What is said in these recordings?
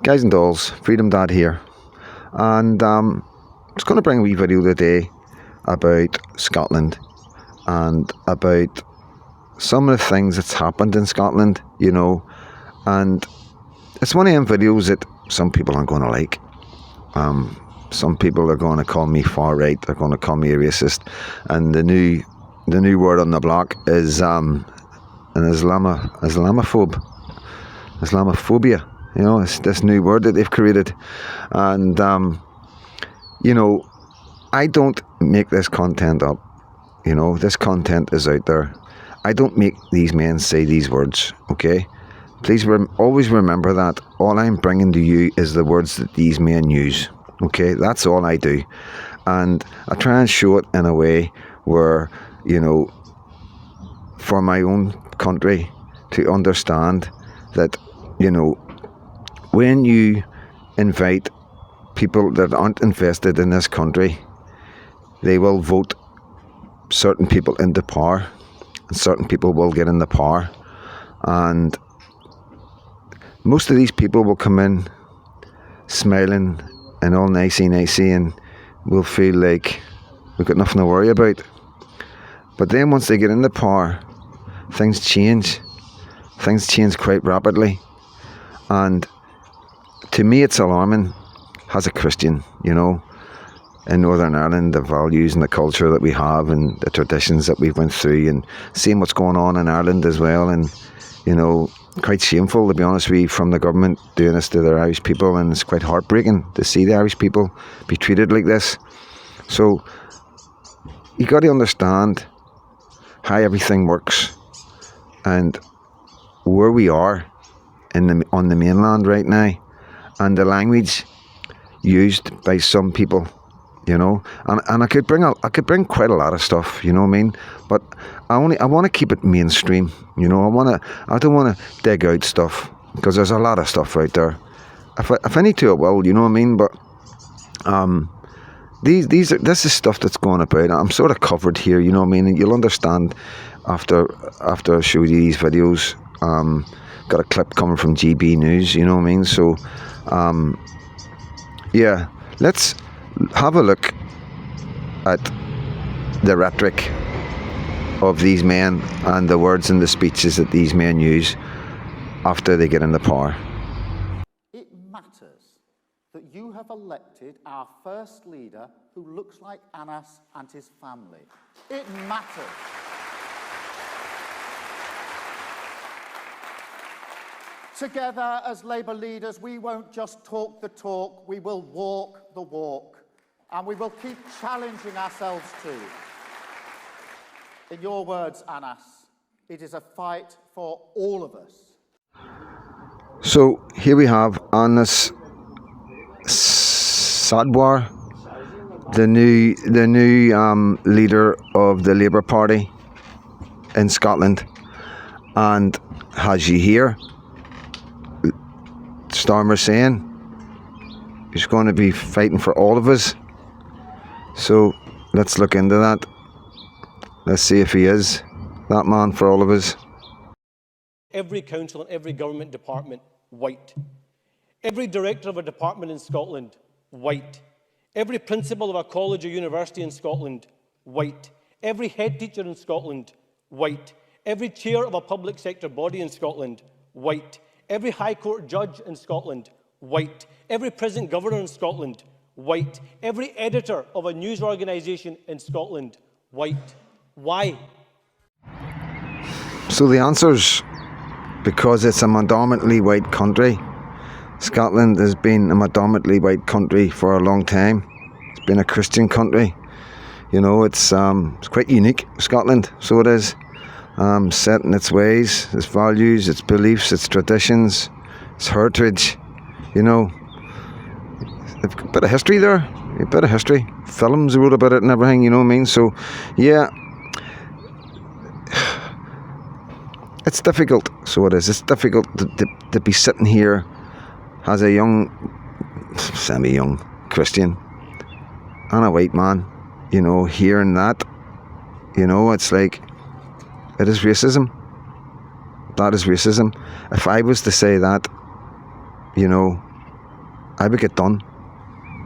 Guys and dolls, Freedom Dad here, and I was going to bring a wee video today about Scotland and about some of the things that's happened in Scotland, and it's one of them videos that some people aren't going to like. Some people are going to call me far right, they're going to call me a racist, and the new word on the block is an Islamophobia. It's this new word that they've created. And, I don't make this content up. This content is out there. I don't make these men say these words, okay? Please always remember that. All I'm bringing to you is the words that these men use, okay? That's all I do. And I try and show it in a way where, for my own country to understand that, when you invite people that aren't invested in this country, they will vote certain people into power, and certain people will get in the power, and most of these people will come in smiling and all nicey and will feel like we've got nothing to worry about. But then once they get in the power, things change quite rapidly. And to me, it's alarming as a Christian, in Northern Ireland, the values and the culture that we have and the traditions that we've went through, and seeing what's going on in Ireland as well. And, quite shameful, to be honest with you, from the government doing this to their Irish people. And it's quite heartbreaking to see the Irish people be treated like this. So you got to understand how everything works and where we are on the mainland right now, and the language used by some people, and I could bring quite a lot of stuff, but I want to keep it mainstream, I don't want to dig out stuff, because there's a lot of stuff out there. If I need to, I will, but this is stuff that's going about. I'm sort of covered here, and you'll understand after I show you these videos. Got a clip coming from GB News, so yeah, let's have a look at the rhetoric of these men and the words and the speeches that these men use after they get into power. It matters that you have elected our first leader who looks like Anas and his family. It matters. Together as Labour leaders, we won't just talk the talk, we will walk the walk. And we will keep challenging ourselves too. In your words, Anas, it is a fight for all of us. So here we have Anas Sadwar, the new leader of the Labour Party in Scotland. And as you hear, Starmer saying he's going to be fighting for all of us. So let's look into that. Let's see if he is that man for all of us. Every council and every government department, white. Every director of a department in Scotland, white. Every principal of a college or university in Scotland, white. Every head teacher in Scotland, white. Every chair of a public sector body in Scotland, white. Every High Court judge in Scotland, white. Every prison governor in Scotland, white. Every editor of a news organisation in Scotland, white. Why? So the answer's because it's a predominantly white country. Scotland has been a predominantly white country for a long time. It's been a Christian country. It's quite unique, Scotland, so it is. Set in its ways, its values, its beliefs, its traditions, its heritage, They've got a bit of history there, a bit of history. Films wrote about it and everything, So, yeah, it's difficult, so it is. It's difficult to be sitting here as a young, semi-young Christian and a white man, hearing that, it's like, it is racism. That is racism. If I was to say that, I would get done.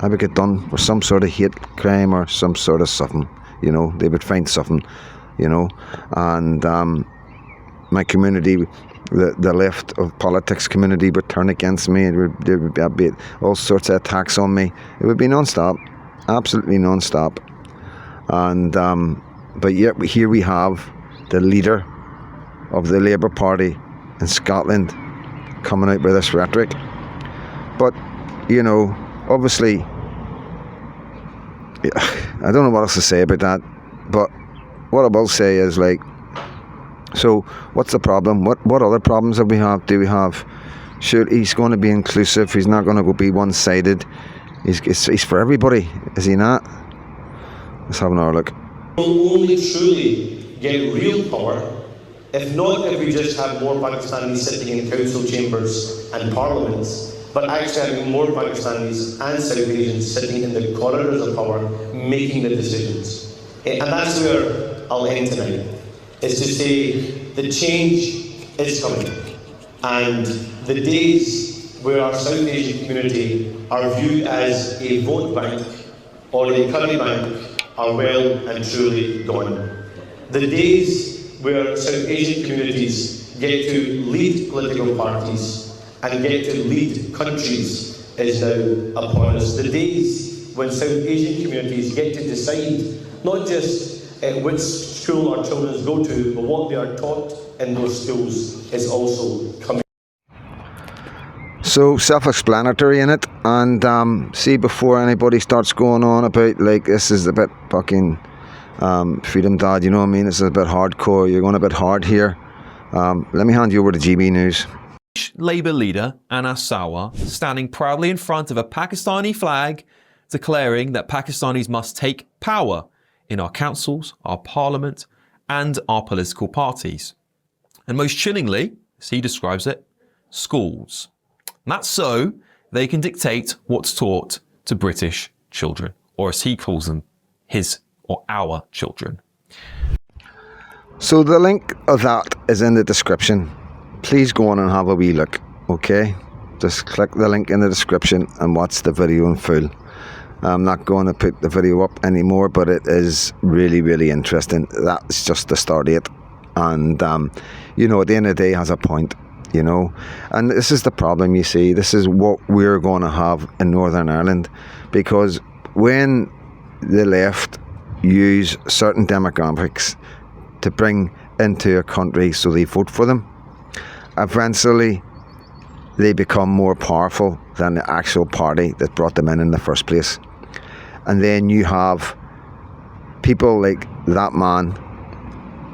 I would get done for some sort of hate crime or some sort of something. You know, they would find something, you know. And my community, the left of politics community, would turn against me. There would be all sorts of attacks on me. It would be non-stop, absolutely non-stop. And but yet here we have the leader of the Labour Party in Scotland coming out with this rhetoric. But, you know, obviously, I don't know what else to say about that, but what I will say is, like, so what's the problem? What other problems do we have? Sure, he's going to be inclusive. He's not going to be one-sided. He's for everybody, is he not? Let's have another look. Will only truly get real power if we just have more Pakistanis sitting in council chambers and parliaments, but actually having more Pakistanis and South Asians sitting in the corridors of power making the decisions. And that's where I'll end tonight, is to say the change is coming. And the days where our South Asian community are viewed as a vote bank or a curry bank are well and truly gone. The days where South Asian communities get to lead political parties and get to lead countries is now upon us. The days when South Asian communities get to decide not just which school our children go to, but what they are taught in those schools is also coming. So self-explanatory in it, and see, before anybody starts going on about, like, this is a bit fucking freedom dad, you know what I mean, this is a bit hardcore, you're going a bit hard here. Let me hand you over to GB News. Labour leader Anas Sawa standing proudly in front of a Pakistani flag, declaring that Pakistanis must take power in our councils, our parliament and our political parties. And most chillingly, as he describes it, schools. And that's so they can dictate what's taught to British children, or as he calls them, his or our children. So the link of that is in the description. Please go on and have a wee look, okay? Just click the link in the description and watch the video in full. I'm not going to put the video up anymore, but it is really, really interesting. That's just the start of it. And, you know, at the end of the day, has a point, you know. And this is the problem, you see. This is what we're going to have in Northern Ireland. Because when the left use certain demographics to bring into a country so they vote for them, eventually they become more powerful than the actual party that brought them in the first place. And then you have people like that man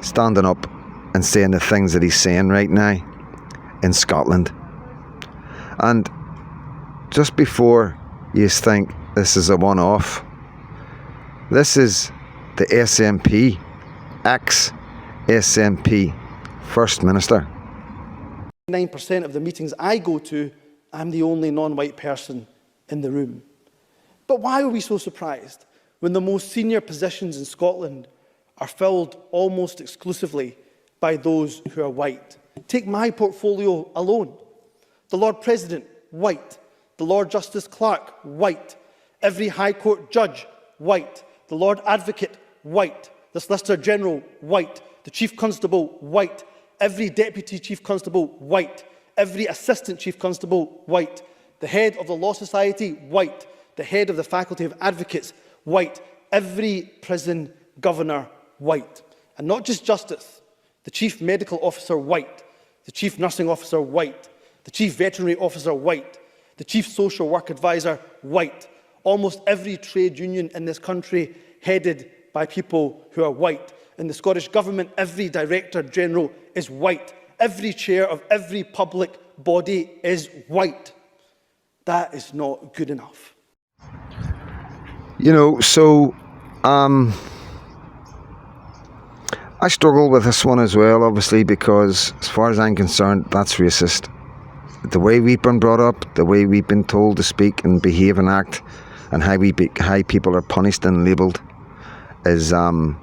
standing up and saying the things that he's saying right now in Scotland. And just before you think this is a one-off, this is the SNP, ex-SNP First Minister. 9% of the meetings I go to, I'm the only non-white person in the room. But why are we so surprised when the most senior positions in Scotland are filled almost exclusively by those who are white? Take my portfolio alone. The Lord President, white. The Lord Justice Clerk, white. Every High Court judge, white. The Lord Advocate, white. The Solicitor General, white. The Chief Constable, white. Every Deputy Chief Constable, white. Every Assistant Chief Constable, white. The Head of the Law Society, white. The Head of the Faculty of Advocates, white. Every Prison Governor, white. And not just Justice. The Chief Medical Officer, white. The Chief Nursing Officer, white. The Chief Veterinary Officer, white. The Chief Social Work Advisor, white. Almost every trade union in this country headed by people who are white. In the Scottish Government, every Director General is white. Every chair of every public body is white. That is not good enough. You know, so I struggle with this one as well, obviously, because as far as I'm concerned, that's racist. The way we've been brought up, the way we've been told to speak and behave and act, and how people are punished and labelled is that's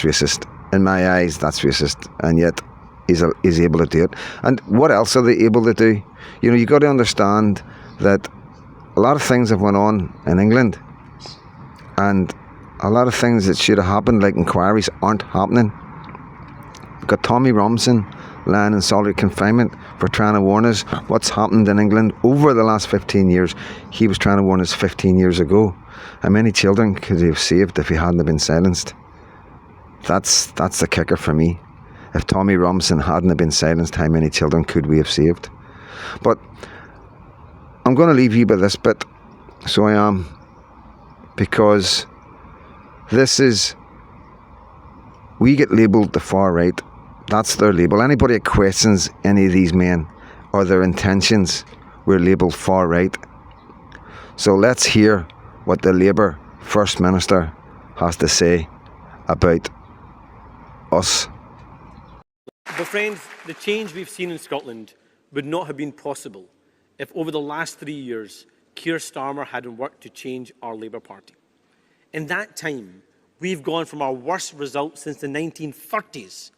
racist. In my eyes, that's racist, and yet he's able to do it. And what else are they able to do? You know, you got to understand that a lot of things have went on in England, and a lot of things that should have happened, like inquiries, aren't happening. We've got Tommy Robinson lying in solitary confinement for trying to warn us what's happened in England over the last 15 years. He was trying to warn us 15 years ago. How many children could he have saved if he hadn't been silenced? That's the kicker for me. If Tommy Robinson hadn't been silenced, how many children could we have saved? But I'm going to leave you with this bit, so I am, because we get labelled the far right. That's their label. Anybody that questions any of these men or their intentions, we're labelled far right. So let's hear what the Labour First Minister has to say about us. But friends, the change we've seen in Scotland would not have been possible if over the last 3 years Keir Starmer hadn't worked to change our Labour Party. In that time, we've gone from our worst result since the 1930s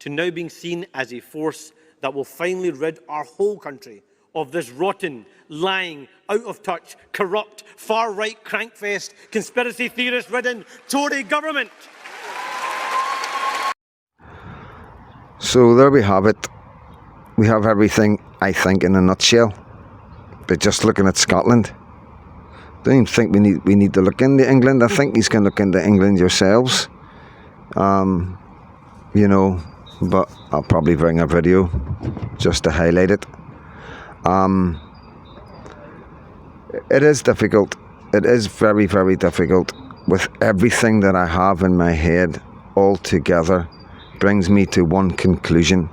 to now being seen as a force that will finally rid our whole country of this rotten, lying, out-of-touch, corrupt, far-right crankfest, conspiracy theorist-ridden Tory government. So there we have it. We have everything, I think, in a nutshell. But just looking at Scotland, I don't even think we need to look into England. I think he's going to look into England yourselves. You know, but I'll probably bring a video just to highlight it. It is difficult. It is very, very difficult. With everything that I have in my head all together, brings me to one conclusion: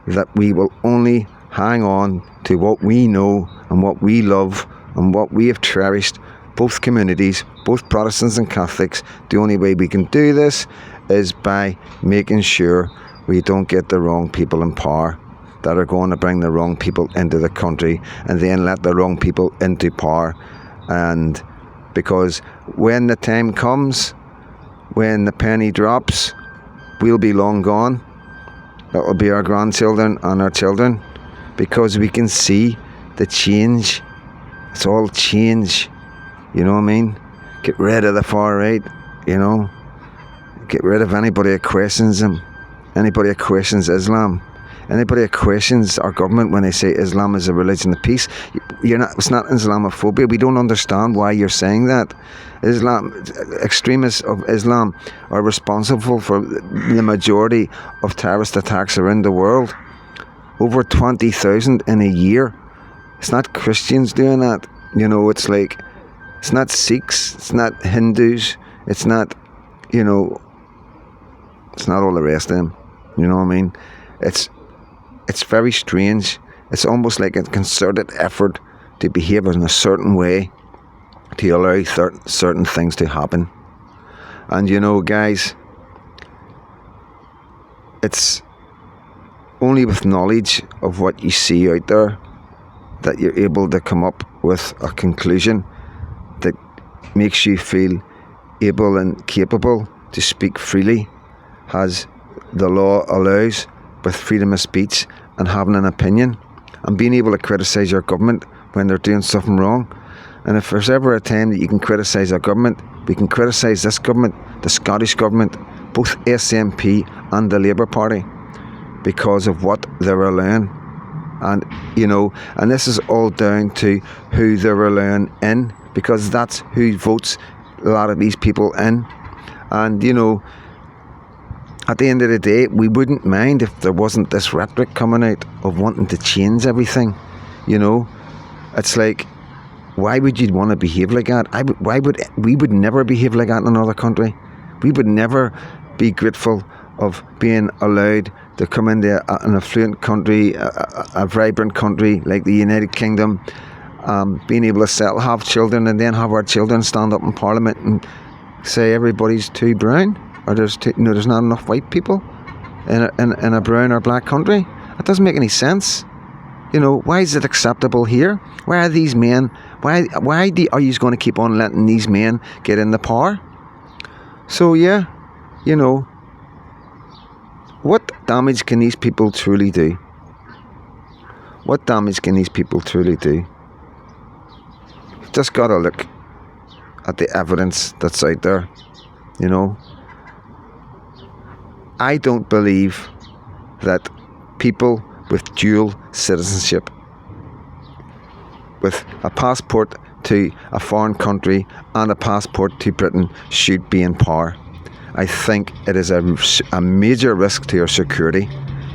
that we will only hang on to what we know and what we love and what we have cherished, both communities, both Protestants and Catholics. The only way we can do this is by making sure we don't get the wrong people in power that are going to bring the wrong people into the country and then let the wrong people into power. And because when the time comes, when the penny drops, we'll be long gone. It'll be our grandchildren and our children, because we can see the change. It's all change, you know what I mean? Get rid of the far right, you know? Get rid of anybody that questions them, anybody that questions Islam, anybody that questions our government when they say Islam is a religion of peace. It's not Islamophobia. We don't understand why you're saying that. Extremists of Islam are responsible for the majority of terrorist attacks around the world. Over 20,000 in a year. It's not Christians doing that. You know, it's like, it's not Sikhs, it's not Hindus, it's not, you know, it's not all the rest of them. You know what I mean? It's very strange. It's almost like a concerted effort to behave in a certain way to allow certain things to happen. And you know, guys, it's only with knowledge of what you see out there that you're able to come up with a conclusion that makes you feel able and capable to speak freely, as the law allows, with freedom of speech and having an opinion and being able to criticise your government when they're doing something wrong. And if there's ever a time that you can criticise our government, we can criticise this government, the Scottish government, both SNP and the Labour Party, because of what they're allowing. And, you know, and this is all down to who they're allowing in, because that's who votes a lot of these people in. And, you know, at the end of the day, we wouldn't mind if there wasn't this rhetoric coming out of wanting to change everything. You know, it's like, why would you want to behave like that? We would never behave like that in another country. We would never be grateful of being allowed to come into an affluent country, a vibrant country like the United Kingdom, being able to have children, and then have our children stand up in Parliament and say everybody's too brown, or there's not enough white people in a brown or black country. It doesn't make any sense. You know, why is it acceptable here? Why are these men? Why are you going to keep on letting these men get in the power? So yeah, you know, what damage can these people truly do? what damage can these people truly do? You've just got to look at the evidence that's out there, you know. I don't believe that people with dual citizenship, with a passport to a foreign country and a passport to Britain, should be in power. I think it is a major risk to our security,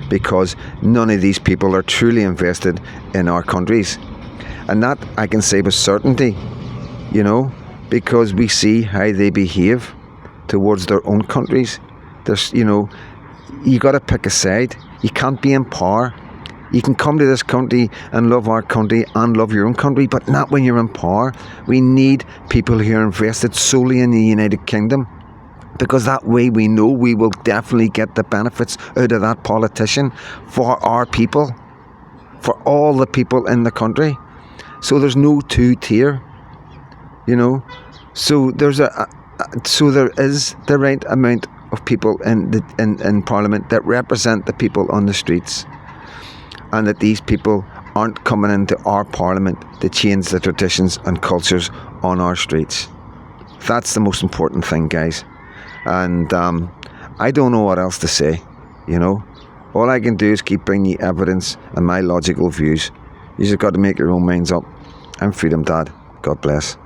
because none of these people are truly invested in our countries. And that I can say with certainty, you know, because we see how they behave towards their own countries. There's, you know, you got to pick a side. You can't be in power. You can come to this country and love our country and love your own country, but not when you're in power. We need people who are invested solely in the United Kingdom, because that way we know we will definitely get the benefits out of that politician for our people, for all the people in the country. So there's no two-tier, you know. So there is the right amount of people in Parliament that represent the people on the streets, and that these people aren't coming into our Parliament to change the traditions and cultures on our streets. That's the most important thing, guys. And I don't know what else to say, you know. All I can do is keep bringing you evidence and my logical views. You just got to make your own minds up. I'm Freedom Dad. God bless.